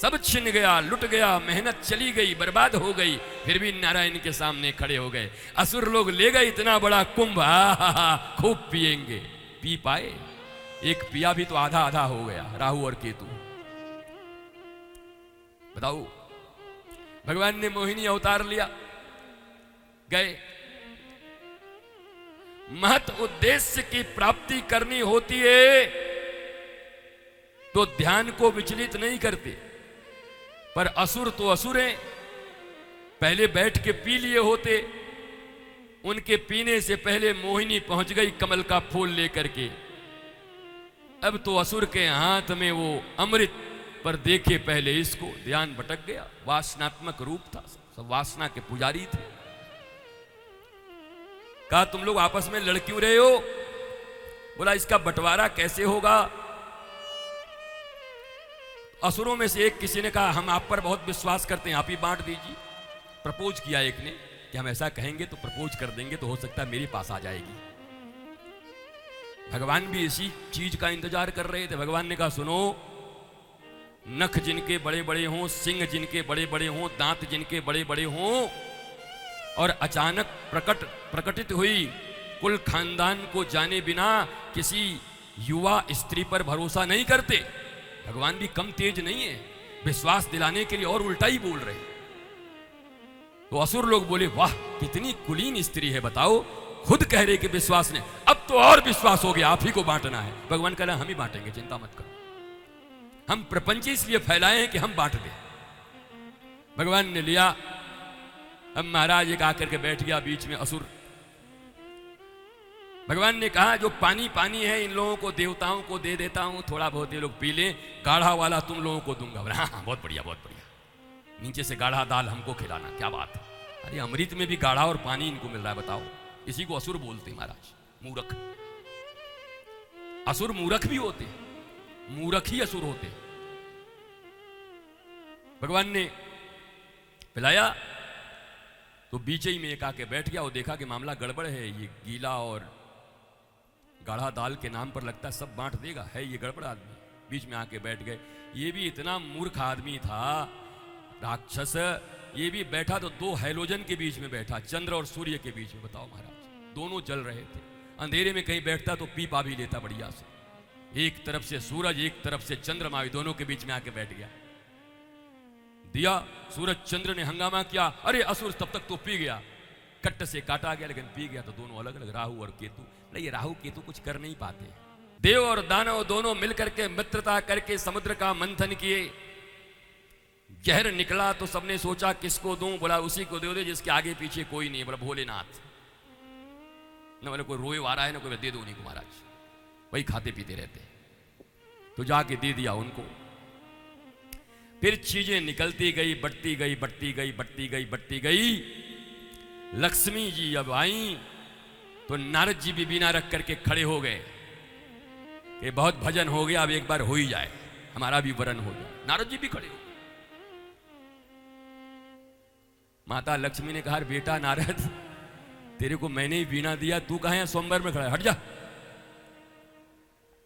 सब छिन गया, लुट गया, मेहनत चली गई, बर्बाद हो गई, फिर भी नारायण के सामने खड़े हो गए। असुर लोग ले गए इतना बड़ा कुंभ, खूब पिएंगे। पी पाए? एक पिया भी तो आधा आधा हो गया, राहु और केतु। बताओ, भगवान ने मोहिनी अवतार लिया, गए। महत उद्देश्य की प्राप्ति करनी होती है तो ध्यान को विचलित नहीं करते, पर असुर तो असुर हैं। पहले बैठ के पी लिए होते, उनके पीने से पहले मोहिनी पहुंच गई कमल का फूल लेकर के। अब तो असुर के हाथ में वो अमृत, पर देखे पहले इसको, ध्यान भटक गया। वासनात्मक रूप था, सब वासना के पुजारी थे। कहा तुम लोग आपस में लड़ क्यों रहे हो? बोला इसका बंटवारा कैसे होगा? असुरों में से एक किसी ने कहा हम आप पर बहुत विश्वास करते हैं, आप ही बांट दीजिए। प्रपोज किया एक ने कि हम ऐसा कहेंगे तो प्रपोज कर देंगे, तो हो सकता है मेरे पास आ जाएगी। भगवान भी इसी चीज का इंतजार कर रहे थे। भगवान ने कहा सुनो, नख जिनके बड़े बड़े हों, सिंह जिनके बड़े बड़े हों, दांत जिनके बड़े बड़े हों, और अचानक प्रकटित हुई कुल खानदान को जाने बिना किसी युवा स्त्री पर भरोसा नहीं करते। भगवान भी कम तेज नहीं है, विश्वास दिलाने के लिए और उल्टा ही बोल रहे। तो असुर लोग बोले वाह कितनी कुलीन स्त्री है, बताओ, खुद कह रहे कि विश्वास नहीं, अब तो और विश्वास हो गया, आप ही को बांटना है। भगवान कह रहे हम ही बांटेंगे, चिंता मत करो, हम प्रपंच इसलिए फैलाए हैं कि हम बांट दें। भगवान ने लिया। अब महाराज एक आकर के बैठ गया बीच में, असुर। भगवान ने कहा जो पानी पानी है इन लोगों को देवताओं को दे देता हूं, थोड़ा बहुत ये लोग पी लें, गाढ़ा वाला तुम लोगों को दूंगा। हाँ बहुत बढ़िया बहुत बढ़िया, नीचे से गाढ़ा दाल हमको खिलाना, क्या बात है। अरे अमृत में भी गाढ़ा और पानी इनको मिल रहा है, बताओ। इसी को असुर बोलते महाराज, मूर्ख। असुर मूर्ख भी होते, मूर्ख ही असुर होते। भगवान ने पिलाया तो बीच ही में एक आके बैठ गया और देखा कि मामला गड़बड़ है, ये गीला और गाढ़ा दाल के नाम पर लगता है सब बांट देगा, है ये गड़बड़ आदमी। बीच में आके बैठ गए। ये भी इतना मूर्ख आदमी था राक्षस, ये भी बैठा तो दो हैलोजन के बीच में बैठा, चंद्र और सूर्य के बीच में। बताओ महाराज, दोनों जल रहे थे। अंधेरे में कहीं बैठता तो पी पा भी लेता बढ़िया से। एक तरफ से सूरज, एक तरफ से चंद्रमा, दोनों के बीच में आके बैठ गया। दिया, सूरज चंद्र ने हंगामा किया, अरे असुर तब तक तो पी गया, कट्ट से काटा गया, लेकिन पी गया तो दोनों अलग अलग, राहु और केतु। नहीं, राहु केतु कुछ कर नहीं पाते। देव और दानव दोनों मिलकर के मित्रता करके समुद्र का मंथन किए। जहर निकला तो सबने सोचा किसको दूं? बोला उसी को दे दो जिसके आगे पीछे कोई नहीं है। बोला भोलेनाथ। न बोले कोई रोए वाला है, ना कोई, दे दो उन्हीं को महाराज, वही खाते पीते रहते। तो जाके दे दिया उनको। फिर चीजें निकलती गई, बढ़ती गई, बढ़ती गई, बढ़ती गई, बढ़ती गई। लक्ष्मी जी अब आई तो नारद जी भी बिना रख करके खड़े हो गए कि बहुत भजन हो गया, अब एक बार हो ही जाए, हमारा भी वरण हो जाए। नारद जी भी खड़े हो गए। माता लक्ष्मी ने कहा बेटा नारद, तेरे को मैंने ही वीणा दिया, तू कहां है स्वयंवर में खड़ा है, हट जा।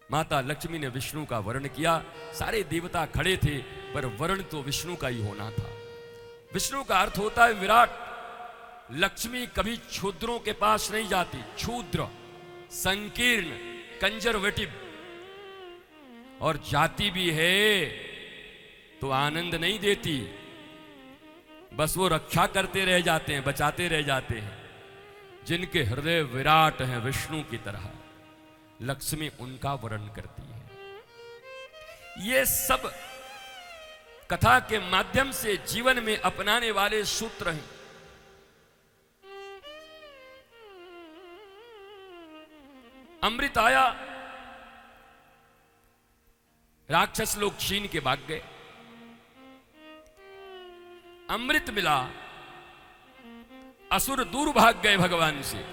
माता लक्ष्मी ने विष्णु का वर्ण किया। सारे देवता खड़े थे, पर वर्ण तो विष्णु का ही होना था। विष्णु का अर्थ होता है विराट। लक्ष्मी कभी क्षुद्रों के पास नहीं जाती। क्षुद्र, संकीर्ण, कंजर्वेटिव, और जाती भी है तो आनंद नहीं देती, बस वो रक्षा करते रह जाते हैं, बचाते रह जाते हैं। जिनके हृदय विराट हैं विष्णु की तरह, लक्ष्मी उनका वर्ण करती है। ये सब कथा के माध्यम से जीवन में अपनाने वाले सूत्र हैं। अमृत आया, राक्षस लोग छीन के भाग गए। अमृत मिला, असुर दूर भाग गए भगवान से,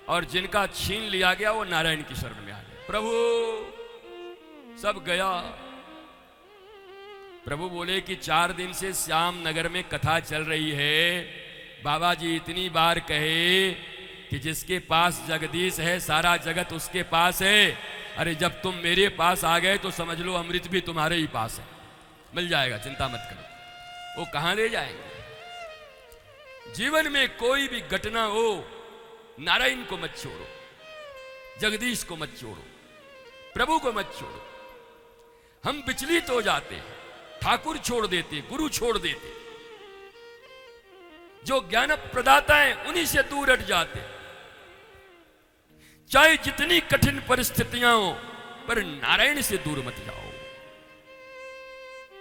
और जिनका छीन लिया गया वो नारायण की शरण में आ गए। प्रभु सब गया। प्रभु बोले कि 4 दिन से श्याम नगर में कथा चल रही है। बाबा जी इतनी बार कहे कि जिसके पास जगदीश है सारा जगत उसके पास है। अरे जब तुम मेरे पास आ गए तो समझ लो अमृत भी तुम्हारे ही पास है। मिल जाएगा, चिंता मत करो। वो कहां ले जाएंगे? जीवन में कोई भी घटना हो, नारायण को मत छोड़ो, जगदीश को मत छोड़ो, प्रभु को मत छोड़ो। हम विचलित हो जाते हैं, ठाकुर छोड़ देते, गुरु छोड़ देते, जो ज्ञान प्रदाता है उन्हीं से दूर हट जाते। चाहे जितनी कठिन परिस्थितियां हो, पर नारायण से दूर मत जाओ।